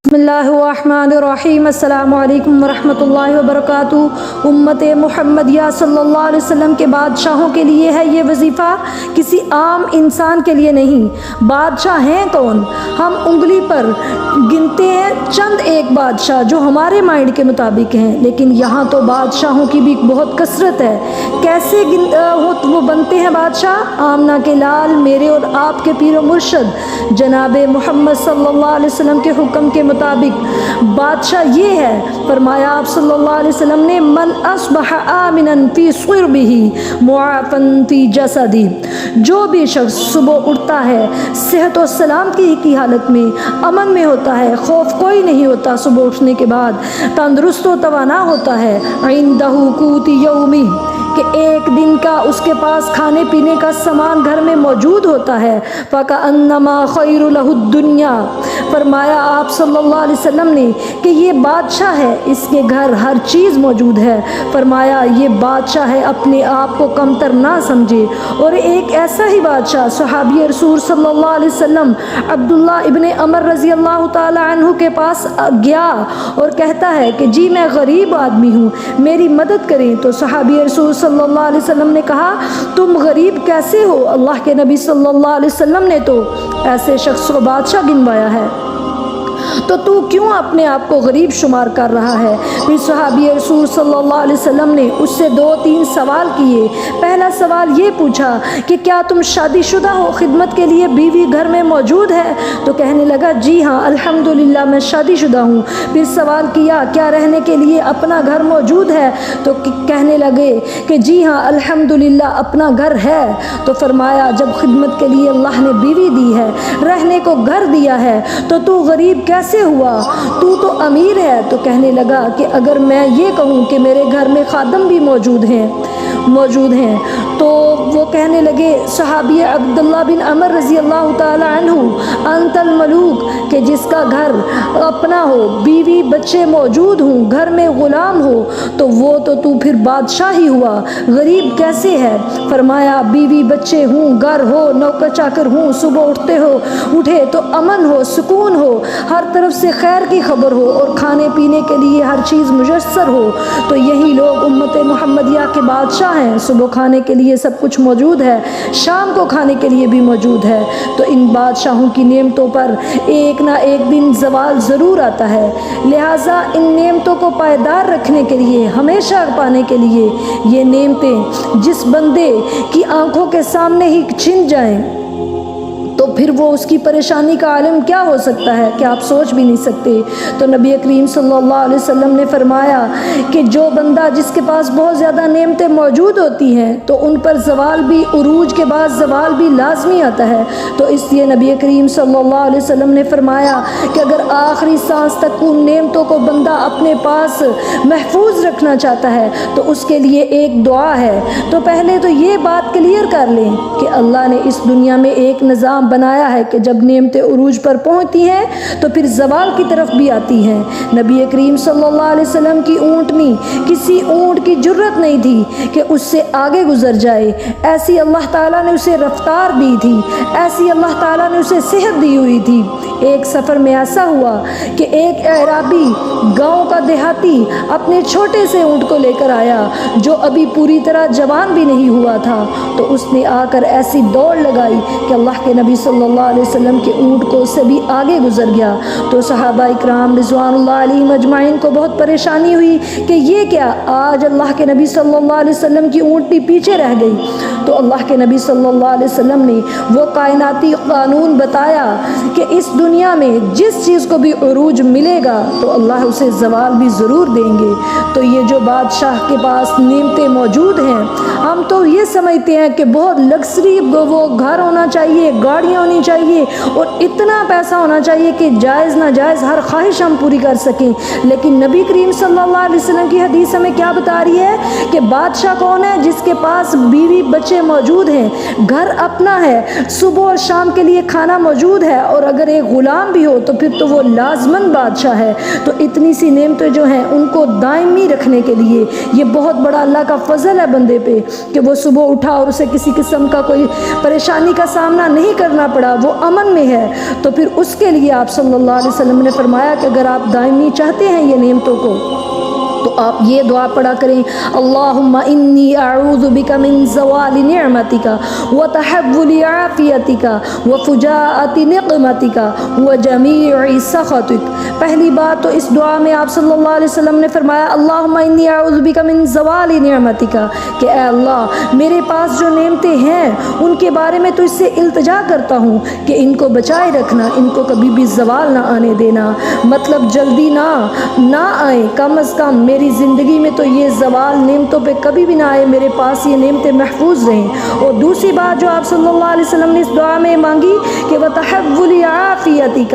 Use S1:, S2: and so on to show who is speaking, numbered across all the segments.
S1: بسم اللہ الرحمن الرحیم۔ السلام علیکم ورحمۃ اللہ وبرکاتہ۔ امت محمدیہ صلی اللہ علیہ وسلم کے بادشاہوں کے لیے ہے یہ وظیفہ، کسی عام انسان کے لیے نہیں۔ بادشاہ ہیں کون؟ ہم انگلی پر گنتے ہیں چند ایک بادشاہ جو ہمارے مائنڈ کے مطابق ہیں، لیکن یہاں تو بادشاہوں کی بھی بہت کثرت ہے۔ کیسے وہ بنتے ہیں بادشاہ؟ آمنہ کے لال میرے اور آپ کے پیر و مرشد جناب محمد صلی اللہ علیہ وسلم کے حکم کے مطابق بادشاہ یہ ہے۔ فرمایا آپ صلی اللہ علیہ وسلم نے، من اصبح آمنا فی صربہ معافا فی جسدہ، جو بھی شخص صبح اٹھتا ہے صحت و سلامتی کی حالت میں، امن میں ہوتا ہے، خوف کوئی نہیں ہوتا، صبح اٹھنے کے بعد تندرست و توانا ہوتا ہے، عندہ قوت یومی، کہ ایک دن کا اس کے پاس کھانے پینے کا سامان گھر میں موجود ہوتا ہے، فَكَأَنَّمَا خَيْرُ لَهُ الدُّنْيَا، فرمایا آپ صلی اللہ علیہ وسلم نے کہ یہ بادشاہ ہے، اس کے گھر ہر چیز موجود ہے۔ فرمایا یہ بادشاہ ہے، اپنے آپ کو کمتر نہ سمجھے۔ اور ایک ایسا ہی بادشاہ صحابی رسول صلی اللہ علیہ وسلم عبداللہ ابن عمر رضی اللہ تعالی عنہ کے پاس گیا اور کہتا ہے کہ جی میں غریب آدمی ہوں، میری مدد کریں۔ تو صحابی رسول صلی اللہ علیہ وسلم نے کہا، تم غریب کیسے ہو؟ اللہ کے نبی صلی اللہ علیہ وسلم نے تو ایسے شخص کو بادشاہ گنوایا ہے، تو کیوں اپنے آپ کو غریب شمار کر رہا ہے؟ پھر صحابی رسول صلی اللہ علیہ وسلم نے اس سے 2-3 سوال کیے۔ پہلا سوال یہ پوچھا کہ کیا تم شادی شدہ ہو؟ خدمت کے لیے بیوی گھر میں موجود ہے؟ تو کہنے لگا جی ہاں الحمدللہ میں شادی شدہ ہوں۔ پھر سوال کیا کیا رہنے کے لیے اپنا گھر موجود ہے؟ تو کہنے لگے کہ جی ہاں الحمدللہ اپنا گھر ہے۔ تو فرمایا جب خدمت کے لیے اللہ نے بیوی دی ہے، رہنے کو گھر دیا ہے، تو غریب کیسے ہوا؟ تو امیر ہے۔ تو کہنے لگا کہ اگر میں یہ کہوں کہ میرے گھر میں خادم بھی موجود ہیں تو وہ کہنے لگے صحابی عبداللہ بن عمر رضی اللہ تعالی عنہ، انت الملوک، کہ جس کا گھر اپنا ہو، بیوی بچے موجود ہوں، گھر میں غلام ہو، تو وہ تو پھر بادشاہ ہی ہوا، غریب کیسے ہے؟ فرمایا بیوی بچے ہوں، گھر ہو، نوکر چاکر ہوں، صبح اٹھے تو امن ہو، سکون ہو، ہر طرف سے خیر کی خبر ہو، اور کھانے پینے کے لیے ہر چیز میسر ہو، تو یہی لوگ امت محمدیہ کے بادشاہ ہیں۔ صبح کھانے کے لیے سب کچھ موجود ہے، شام کو کھانے کے لیے بھی موجود ہے، تو ان بادشاہوں کی نعمتوں پر ایک نہ ایک دن زوال ضرور آتا ہے۔ لہٰذا ان نعمتوں کو پائیدار رکھنے کے لیے، ہمیشہ پانے کے لیے، یہ نعمتیں جس بندے کی آنکھوں کے سامنے ہی چھن جائیں تو پھر وہ اس کی پریشانی کا عالم کیا ہو سکتا ہے کہ آپ سوچ بھی نہیں سکتے۔ تو نبی کریم صلی اللہ علیہ وسلم نے فرمایا کہ جو بندہ جس کے پاس بہت زیادہ نعمتیں موجود ہوتی ہیں تو ان پر زوال بھی، عروج کے بعد زوال بھی لازمی آتا ہے۔ تو اس لیے نبی کریم صلی اللہ علیہ وسلم نے فرمایا کہ اگر آخری سانس تک ان نعمتوں کو بندہ اپنے پاس محفوظ رکھنا چاہتا ہے تو اس کے لیے ایک دعا ہے۔ تو پہلے تو یہ بات کلیئر کر لیں کہ اللہ نے اس دنیا میں ایک نظام بنایا ہے کہ جب نعمتیں عروج پر پہنچتی ہیں تو پھر زوال کی طرف بھی آتی ہیں۔ نبی کریم صلی اللہ علیہ وسلم کی اونٹنی کسی اونٹ کی جرت نہیں تھی کہ اس سے آگے گزر جائے، ایسی اللہ تعالیٰ نے اسے رفتار دی تھی، ایسی اللہ تعالیٰ نے اسے صحت دی ہوئی تھی۔ ایک سفر میں ایسا ہوا کہ ایک اعرابی گاؤں کا دیہاتی اپنے چھوٹے سے اونٹ کو لے کر آیا جو ابھی پوری طرح جوان بھی نہیں ہوا تھا، تو اس نے آ کر ایسی دوڑ لگائی کہ اللہ کے نبی صلی اللہ علیہ وسلم کے اونٹ کو اس سے بھی آگے گزر گیا۔ تو صحابہ اکرام رضوان اللہ علیہم اجمعین کو بہت پریشانی ہوئی کہ یہ کیا، آج اللہ کے نبی صلی اللہ علیہ وسلم کی اونٹنی پیچھے رہ گئی۔ تو اللہ کے نبی صلی اللہ علیہ وسلم نے وہ کائناتی قانون بتایا کہ اس دنیا میں جس چیز کو بھی عروج ملے گا تو اللہ اسے زوال بھی ضرور دیں گے۔ تو یہ جو بادشاہ کے پاس نعمتیں موجود ہیں، ہم تو یہ سمجھتے ہیں کہ بہت لگژری وہ گھر ہونا چاہیے، گاڑیاں ہونی چاہیے اور اتنا پیسہ ہونا چاہیے کہ جائز ناجائز ہر خواہش ہم پوری کر سکیں، لیکن نبی کریم صلی اللہ علیہ وسلم کی حدیث ہمیں کیا بتا رہی ہے کہ بادشاہ کون ہے؟ جس کے پاس بیوی بچے چیزیں موجود ہیں، گھر اپنا ہے، صبح اور شام کے لیے کھانا موجود ہے، اور اگر ایک غلام بھی ہو تو پھر تو وہ لازماً بادشاہ ہے۔ تو اتنی سی نعمتیں جو ہیں ان کو دائمی رکھنے کے لیے یہ بہت بڑا اللہ کا فضل ہے بندے پہ کہ وہ صبح اٹھا اور اسے کسی قسم کا کوئی پریشانی کا سامنا نہیں کرنا پڑا، وہ امن میں ہے۔ تو پھر اس کے لیے آپ صلی اللہ علیہ وسلم نے فرمایا کہ اگر آپ دائمی چاہتے ہیں یہ نعمتوں کو تو آپ یہ دعا پڑھا کریں، اللہم انی اعوذ بک من زوال نعمتک وتحول عافیتک وفجاءۃ نقمتک وجمیع سخطک۔ پہلی بات تو اس دعا میں آپ صلی اللہ علیہ وسلم نے فرمایا اللہم انی اعوذ بک من زوال نعمتک، کہ اے اللہ میرے پاس جو نعمتیں ہیں ان کے بارے میں تو اس سے التجا کرتا ہوں کہ ان کو بچائے رکھنا، ان کو کبھی بھی زوال نہ آنے دینا، مطلب جلدی نہ آئے، کم از کم میری زندگی میں تو یہ زوال نعمتوں پہ کبھی بھی نہ آئے، میرے پاس یہ نعمتیں محفوظ رہیں۔ اور دوسری بات جو آپ صلی اللہ علیہ وسلم نے اس دعا میں مانگی کہ وتحول عافیتک،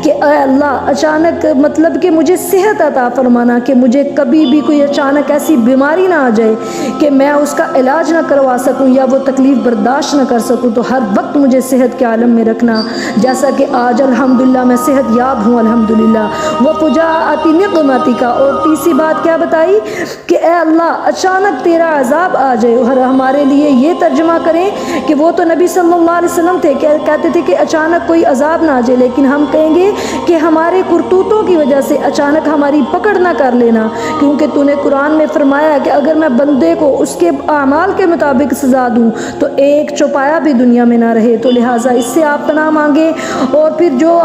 S1: کہ اے اللہ اچانک مطلب کہ مجھے صحت عطا فرمانا، کہ مجھے کبھی بھی کوئی اچانک ایسی بیماری نہ آ جائے کہ میں اس کا علاج نہ کروا سکوں یا وہ تکلیف برداشت نہ کر سکوں، تو ہر وقت مجھے صحت کے عالم میں رکھنا، جیسا کہ آج الحمدللہ میں صحت یاب ہوں الحمدللہ۔ وفجاءۃ نقمتک، اور تیسری بات کیا بتائی کہ اے اللہ اچانک تیرا عذاب آ جائے۔ اور ہمارے لیے یہ ترجمہ کریں کہ وہ تو نبی صلی اللہ علیہ وسلم تھے کہ کہتے تھے کہ اچانک کوئی عذاب نہ آ جائے، لیکن ہم کہیں گے کہ ہمارے کرتوتوں کی وجہ سے اچانک ہماری پکڑ نہ کر لینا، کیونکہ تو نے قرآن میں فرمایا کہ اگر میں بندے کو اس کے اعمال کے مطابق سزا دوں تو ایک چوپایا بھی دنیا میں نہ رہے، تو لہٰذا اس سے آپ پناہ مانگیں۔ اور پھر جو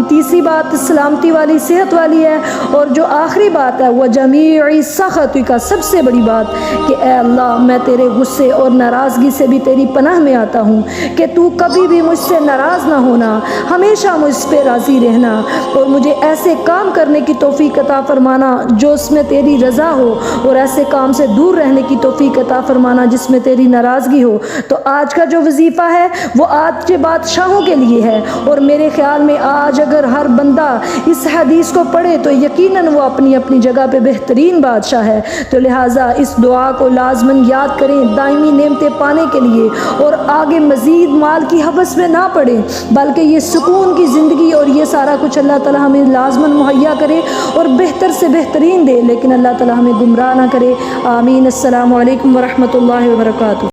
S1: تیسری بات سلامتی والی صحت والی ہے، اور جو آخری بات ہے وہ جمیع سخط کا، سب سے بڑی بات کہ اے اللہ میں تیرے غصے اور ناراضگی سے بھی تیری پناہ میں آتا ہوں کہ تو کبھی بھی مجھ سے ناراض نہ ہونا، ہمیشہ مجھ پہ راضی رہنا، اور مجھے ایسے کام کرنے کی توفیق عطا فرمانا جو اس میں تیری رضا ہو، اور ایسے کام سے دور رہنے کی توفیق عطا فرمانا جس میں تیری ناراضگی ہو۔ تو آج کا جو وظیفہ ہے وہ آج کے بادشاہوں کے لیے ہے، اور میرے خیال میں آج اگر ہر بندہ اس حدیث کو پڑھے تو یقیناً وہ اپنی اپنی جگہ پہ بہترین بادشاہ ہے۔ تو لہٰذا اس دعا کو لازماً یاد کریں دائمی نعمتیں پانے کے لیے، اور آگے مزید مال کی ہوس میں نہ پڑیں، بلکہ یہ سکون کی زندگی اور یہ سارا کچھ اللہ تعالیٰ ہمیں لازماً مہیا کرے اور بہتر سے بہترین دے، لیکن اللہ تعالیٰ ہمیں گمراہ نہ کرے۔ آمین۔ السلام علیکم ورحمۃ اللہ وبرکاتہ۔